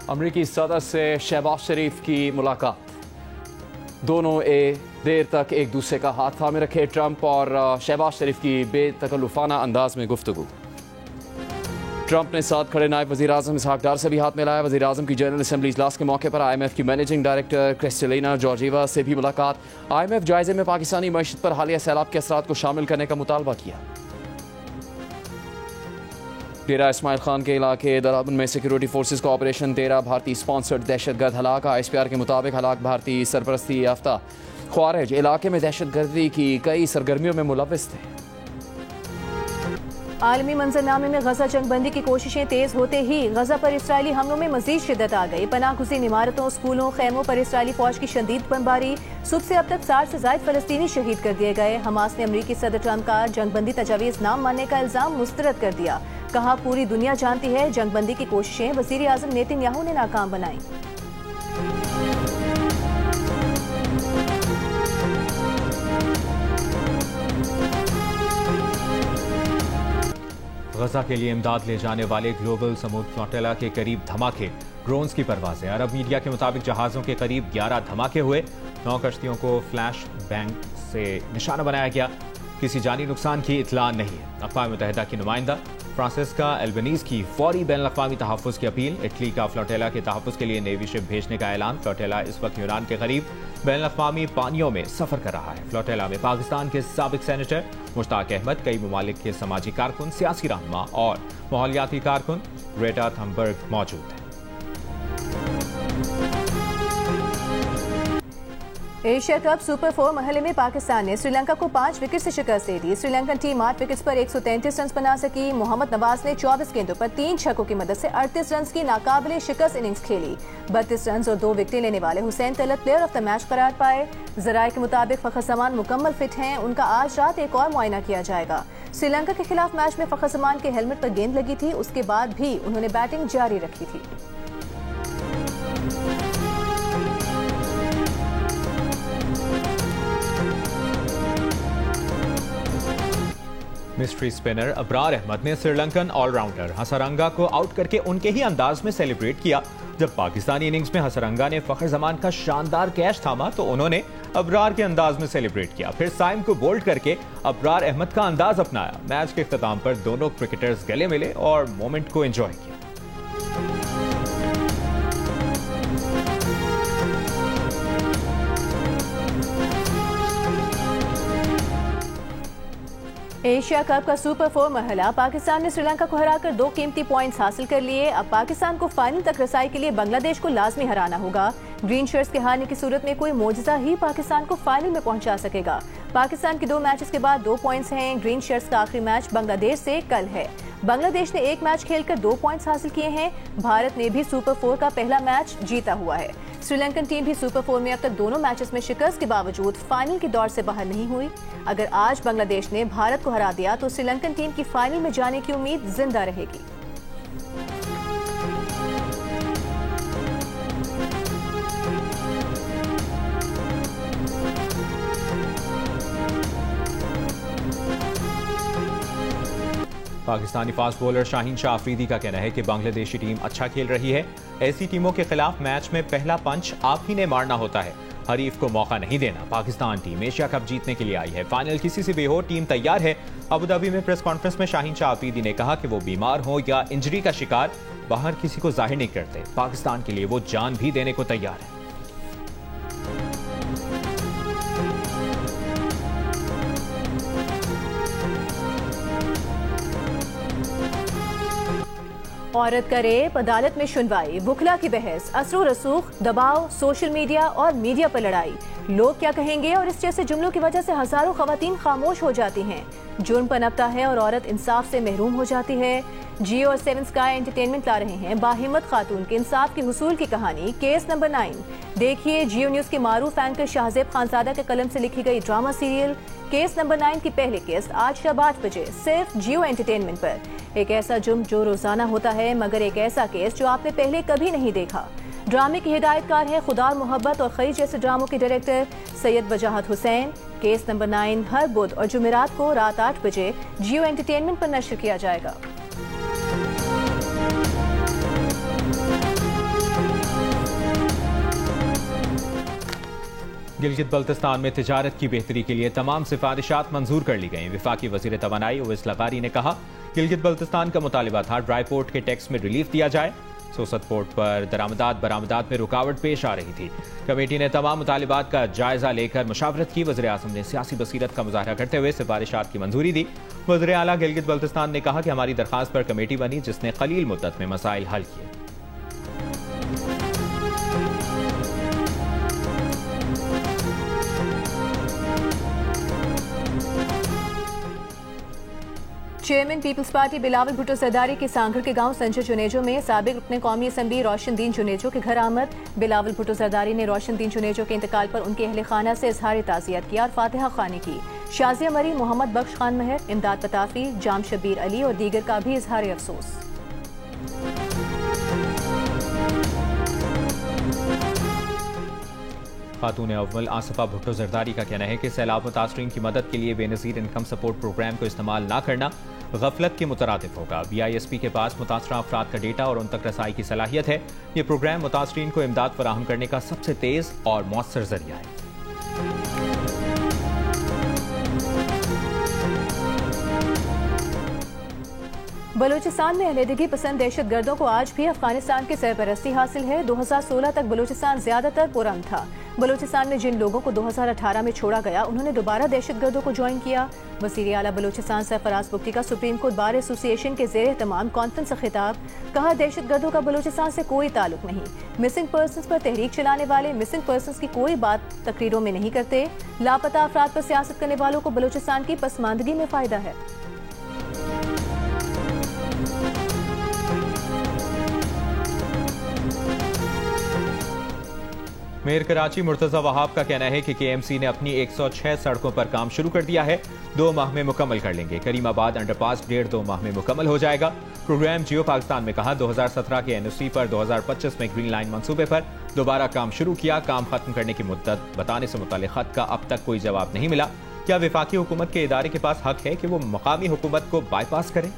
अमरीकी सदर से शहबाज शरीफ की मुलाकात। दोनों देर तक एक दूसरे का हाथ थामे रखे। ट्रंप और शहबाज शरीफ की बेतकल्लुफाना अंदाज में गुफ्तगू। ट्रंप ने साथ खड़े नायब वज़ीर आज़म इसहाक डार से भी हाथ मिलाया। वज़ीर आज़म की जनरल असम्बली इजलास के मौके पर IMF की मैनेजिंग डायरेक्टर क्रिस्टलिना जॉर्जिवा से भी मुलाकात। IMF जायजे में पाकिस्तानी मईशत पर हालिया सैलाब के असरात को शामिल करने का मुतालबा किया। डेरा इस्माइल खान के इलाके दराबन में सिक्योरिटी फोर्सेज का ऑपरेशन 13 भारतीय स्पॉन्सर्ड दहशतगर्द हलाक। ISPR के मुताबिक हलाक भारतीय सरपरस्ती याफ्ता ख्वारिज इलाके में दहशतगर्दी की कई सरगर्मियों में मुलव्विस थे। आलमी मंजरनामे में गजा जंगबंदी की कोशिशें तेज होते ही गजा पर इसराइली हमलों में मजीद शिद्दत आ गई। पनाहगुज़ीन इमारतों, स्कूलों, खैमों पर इसराइली फौज की शदीद बमबारी। सुबह से अब तक 60 से ज़ायद फलस्तीनी शहीद कर दिए गए। हमास ने अमरीकी सदर ट्रंप का जंगबंदी तजावीज़ नाम मानने का इल्जाम मुस्तरद कर दिया। कहा, पूरी दुनिया जानती है जंगबंदी की कोशिशें वज़ीर आज़म नेतन्याहू ने नाकाम बनाई। गजा के लिए इमदाद ले जाने वाले ग्लोबल समूद फ्लोटिला के करीब धमाके। ड्रोन्स की परवाजें। अरब मीडिया के मुताबिक जहाज़ों के करीब 11 धमाके हुए। 9 कश्तियों को फ्लैश बैंग से निशाना बनाया गया। किसी जानी नुकसान की इतला नहीं है। अक़वाम मुत्तहिदा की नुमाइंदा फ्रांसिस्का एल्बनीज़ की फौरी बैनुल-अक़वामी तहफ़्फ़ुज़ की अपील। इटली का फ्लोटिला के तहफ़्फ़ुज़ के लिए नेवी शिप भेजने का ऐलान। फ्लोटिला इस वक्त यूनान के करीब बैनुल-अक़वामी पानियों में सफ़र कर रहा है। फ्लोटिला में पाकिस्तान के साबिक़ सेनेटर मुश्ताक अहमद, कई ममालिक के समाजी कारकुन, सियासी रहनुमा और माहौलियाती कारकुन ग्रेटा थनबर्ग मौजूद हैं। एशिया कप सुपर 4 मरहले में पाकिस्तान ने श्रीलंका को 5 विकेट से शिकस्त दे दी। श्रीलंकन टीम 8 विकेट्स पर 133 रन बना सकी। मोहम्मद नवाज ने 24 गेंदों पर 3 छक्कों की मदद से 38 रन की नाकाबिले शिकस्त इनिंग्स खेली। 32 रन और 2 विकेटें लेने वाले Hussain Talat player of the match करार पाए। जराये के मुताबिक फखर जमान मुकम्मल फिट हैं। उनका आज रात एक और मुआयना किया जाएगा। श्रीलंका के खिलाफ मैच में फखर जमान के हेलमेट पर गेंद लगी थी। उसके बाद भी उन्होंने बैटिंग जारी रखी थी। मिस्ट्री स्पिनर अबरार अहमद ने श्रीलंकन ऑलराउंडर हसरंगा को आउट करके उनके ही अंदाज में सेलिब्रेट किया। जब पाकिस्तानी इनिंग्स में हसरंगा ने फखर जमान का शानदार कैच थामा तो उन्होंने अबरार के अंदाज में सेलिब्रेट किया। फिर साइम को बोल्ड करके अबरार अहमद का अंदाज अपनाया। मैच के इख्तिताम पर दोनों क्रिकेटर्स गले मिले और मोमेंट को एंजॉय किया। एशिया कप का सुपर 4 मरहला पाकिस्तान ने श्रीलंका को हराकर 2 कीमती पॉइंट्स हासिल कर लिए। अब पाकिस्तान को फाइनल तक रसाई के लिए बांग्लादेश को लाजमी हराना होगा। ग्रीन शर्ट्स के हारने की सूरत में कोई मोजज़ा ही पाकिस्तान को फाइनल में पहुंचा सकेगा। पाकिस्तान के 2 मैचेस के बाद 2 पॉइंट्स हैं। ग्रीन शर्ट्स का आखिरी मैच बांग्लादेश से कल है। बांग्लादेश ने 1 मैच खेलकर 2 पॉइंट्स हासिल किए हैं। भारत ने भी सुपर 4 का पहला मैच जीता हुआ है। श्रीलंकन टीम भी सुपर 4 में अब तक दोनों मैचेस में शिकस्त के बावजूद फाइनल की दौड़ से बाहर नहीं हुई। अगर आज बांग्लादेश ने भारत को हरा दिया तो श्रीलंकन टीम की फाइनल में जाने की उम्मीद जिंदा रहेगी। पाकिस्तानी फास्ट बॉलर शाहीन शाह अफरीदी का कहना है कि बांग्लादेशी टीम अच्छा खेल रही है। ऐसी टीमों के खिलाफ मैच में पहला पंच आप ही ने मारना होता है, हरीफ को मौका नहीं देना। पाकिस्तान टीम एशिया कप जीतने के लिए आई है। फाइनल किसी से भी हो, टीम तैयार है। अबू धाबी में प्रेस कॉन्फ्रेंस में शाहीन शाह अफरीदी ने कहा कि वो बीमार हो या इंजरी का शिकार बाहर किसी को जाहिर नहीं करते। पाकिस्तान के लिए वो जान भी देने को तैयार है। औरत का रेप, अदालत में सुनवाई, बुखला की बहस, असरो रसूख, दबाव, सोशल मीडिया और मीडिया पर लड़ाई। लोग क्या कहेंगे और इस जैसे जुमलों की वजह से हजारों खवातीन खामोश हो जाती हैं। जुर्म पनपता है और औरत इंसाफ से महरूम हो जाती है। जियो और 7 स्काई एंटरटेनमेंट ला रहे हैं बाहिम्मत खातून के इंसाफ के हुसूल की कहानी, केस नंबर 9। देखिए जियो न्यूज के मारूफ एंकर शाहजेब खानजादा के कलम से लिखी गई ड्रामा सीरियल केस नंबर 9 की पहली किस्त आज शाम 8 बजे सिर्फ जियो एंटरटेनमेंट पर। एक ऐसा जुर्म जो रोजाना होता है, मगर एक ऐसा केस जो आपने पहले कभी नहीं देखा। ड्रामे के हिदायतकार हैं खुदा और मोहब्बत और खई जैसे ड्रामों के डायरेक्टर सैयद वजाहत हुसैन। केस नंबर 9 हर बुध और जुमेरात को रात 8 बजे जियो एंटरटेनमेंट पर नश्र किया जाएगा। गिलगित बल्तिस्तान में तिजारत की बेहतरी के लिए तमाम सिफारिशात मंजूर कर ली गई। वफाकी वजीर तवानाई उवैस लगारी ने कहा, गिलगित बल्तिस्तान का मुतालिबा था ड्राई पोर्ट के टैक्स में रिलीफ दिया जाए। सोसत पोर्ट पर दरामदात बरामदात में रुकावट पेश आ रही थी। कमेटी ने तमाम मुतालिबात का जायजा लेकर मशावरत की। वज़ीर आज़म ने सियासी बसीरत का मुजाहरा करते हुए सिफारिशात की मंजूरी दी। वज़ीर आला गिलगित बल्तिस्तान ने कहा कि हमारी दरख्वास्त पर कमेटी बनी जिसने कलील मुद्दत में मसाइल हल किए। चेयरमैन पीपल्स पार्टी बिलावल भुट्टो जरदारी की सांगड़ के गांव संजय जुनेजो में साबिक रुकने कौमी असम्बली रोशनदीन जुनेजो के घर आमद। बिलावल भुट्टो जरदारी ने रोशनदीन जुनेजो के इंतकाल पर उनके अहले खाना से इजहार ताज़ियत किया और फातिहा खानी की। शाजिया मरी, मोहम्मद बख्श खान महर, इमदाद पताफी, जाम शब्बीर अली और दीगर का भी इजहार अफसोस। खातून अव्वल आसिफा भुट्टो जरदारी का कहना है कि सैलाब मुतासरीन की मदद के लिए बेनज़ीर इनकम सपोर्ट प्रोग्राम को इस्तेमाल न करना गफलत के मुतरादिफ होगा। BISP के पास मुतासरा अफराद का डेटा और उन तक रसाई की सलाहियत है। ये प्रोग्राम मुतासरीन को इमदाद फराहम करने का सबसे तेज और मौसर जरिया है। बलूचिस्तान में अलहदगी पसंद दहशत गर्दों को आज भी अफगानिस्तान की सरपरस्ती हासिल है। 2016 तक बलूचिस्तान ज्यादातर पुरअमन था। बलूचिस्तान में जिन लोगों को 2018 में छोड़ा गया उन्होंने दोबारा दहशत गर्दों को ज्वाइन किया। वज़ीर आला बलूचिस्तान सरफराज बुख्ती का सुप्रीम कोर्ट बार एसोसिएशन के ज़ेर तमाम कॉन्फ्रेंस से खिताब। कहा, दहशत गर्दों का बलूचिस्तान से कोई ताल्लुक नहीं। मिसिंग पर्सनस पर तहरीक चलाने वाले मिसिंग पर्सनस की कोई बात तकरीरों में नहीं करते। लापता अफराद पर सियासत करने वालों को बलूचिस्तान की पसमानदगी में फायदा है। मेयर कराची मुर्तजा वहाब का कहना है कि KMC ने अपनी 106 सड़कों पर काम शुरू कर दिया है। 2 माह में मुकम्मल कर लेंगे। करीमाबाद अंडरपास 1.5-2 माह में मुकम्मल हो जाएगा। प्रोग्राम जियो पाकिस्तान में कहा, 2017 के NOC पर 2025 में ग्रीन लाइन मंसूबे पर दोबारा काम शुरू किया। काम खत्म करने की मुद्दत बताने से मुताल्लिक खत का अब तक कोई जवाब नहीं मिला। क्या वफाकी हुकूमत के इदारे के पास हक है कि वो मकामी हुकूमत को बाईपास करें?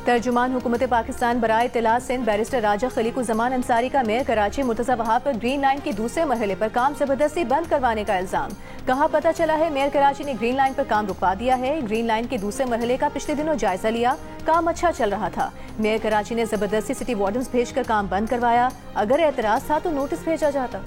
तर्जुमान हुकूमत पाकिस्तान बराए इत्तला सिंध बैरिस्टर राजा खलीकुज़्ज़मान अंसारी का मेयर कराची मुर्तज़ा वहाब पर ग्रीन लाइन के दूसरे मरहले पर काम जबरदस्ती बंद करवाने का इल्जाम। कहा, पता चला है मेयर कराची ने ग्रीन लाइन पर काम रुकवा दिया है। ग्रीन लाइन के दूसरे मरहले का पिछले दिनों जायजा लिया। काम अच्छा चल रहा था। मेयर कराची ने जबरदस्ती सिटी वार्डन्स भेजकर काम बंद करवाया। अगर एतराज था तो नोटिस भेजा जाता।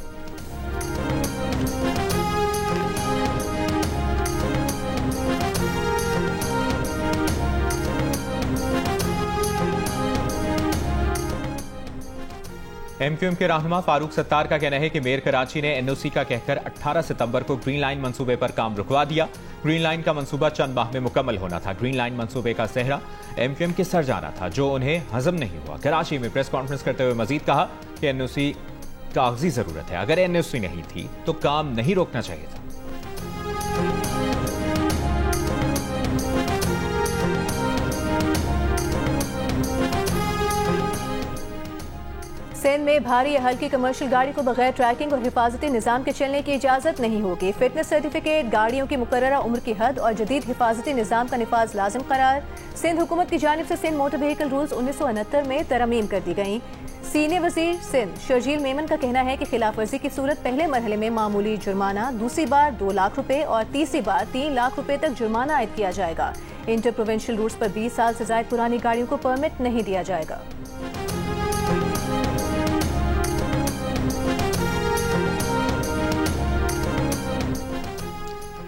MQM के रहनुमा फारूक सत्तार का कहना है कि मेयर कराची ने NOC का कहकर 18 सितंबर को ग्रीन लाइन मंसूबे पर काम रुकवा दिया। ग्रीन लाइन का मंसूबा चंद माह में मुकम्मल होना था। ग्रीन लाइन मंसूबे का सेहरा MQM के सर जाना था, जो उन्हें हजम नहीं हुआ। कराची में प्रेस कॉन्फ्रेंस करते हुए मजीद कहा कि NOC कागजी जरूरत है। अगर NOC नहीं थी तो काम नहीं रोकना चाहिए था। सिंध में भारी या हल्की कमर्शियल गाड़ी को बगैर ट्रैकिंग और हिफाजती निज़ाम के चलने की इजाज़त नहीं होगी। फिटनेस सर्टिफिकेट, गाड़ियों की मुकर्ररा उम्र की हद और जदीद हिफाजती निज़ाम का निफाज लाजिम करार। सिंध हुकूमत की जानिब से सिंध मोटर व्हीकल रूल्स 1969 में तरमीम कर दी गई। सीनियर वजीर सिंध शर्जील मेमन का कहना है कि खिलाफ वर्जी की सूरत पहले मरहले में मामूली जुर्माना, दूसरी बार 2 लाख रुपए और तीसरी बार 3 लाख रुपए तक जुर्माना आयद किया जाएगा। इंटर प्रोविंशियल रूट्स पर 20 साल से ज्यादा पुरानी गाड़ियों को परमिट नहीं दिया जाएगा।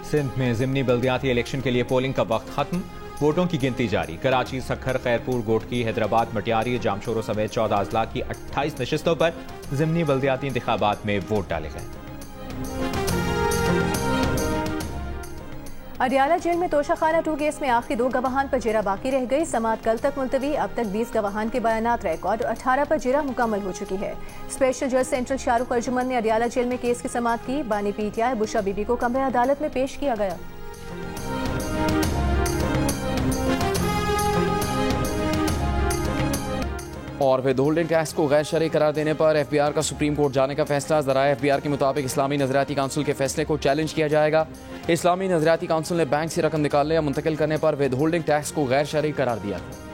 सिंध में ज़िमनी बल्दियाती इलेक्शन के लिए पोलिंग का वक्त खत्म। वोटों की गिनती जारी। कराची, सखर, खैरपुर, गोटकी, हैदराबाद, मटियारी, जामशोरो समेत 14 अजला की 28 नशिस्तों पर ज़िमनी बल्दियाती इंतखाबात में वोट डाले गए। अडियाला जेल में तोशाखाना 2 केस में आखिरी 2 गवाहान पर जेरा बाकी रह गई। समाअत कल तक मुलतवी। अब तक 20 गवाहान के बयानात रिकॉर्ड और 18 पर जेरा मुकम्मल हो चुकी है। स्पेशल जज सेंट्रल शाहरुख अर्जुमन ने अडियाला जेल में केस की समाअत की। बानी PTI बुशरा बीबी को कमरे अदालत में पेश किया गया। और विद होल्डिंग टैक्स को गैर शरई करार देने पर एफबीआर का सुप्रीम कोर्ट जाने का फैसला। ज़राए एफबीआर के मुताबिक इस्लामी नजरियाती काउंसिल के फैसले को चैलेंज किया जाएगा। इस्लामी नजरियाती काउंसिल ने बैंक से रकम निकालने या मुंतकिल करने पर विद होल्डिंग टैक्स को गैर शरई करार दिया था।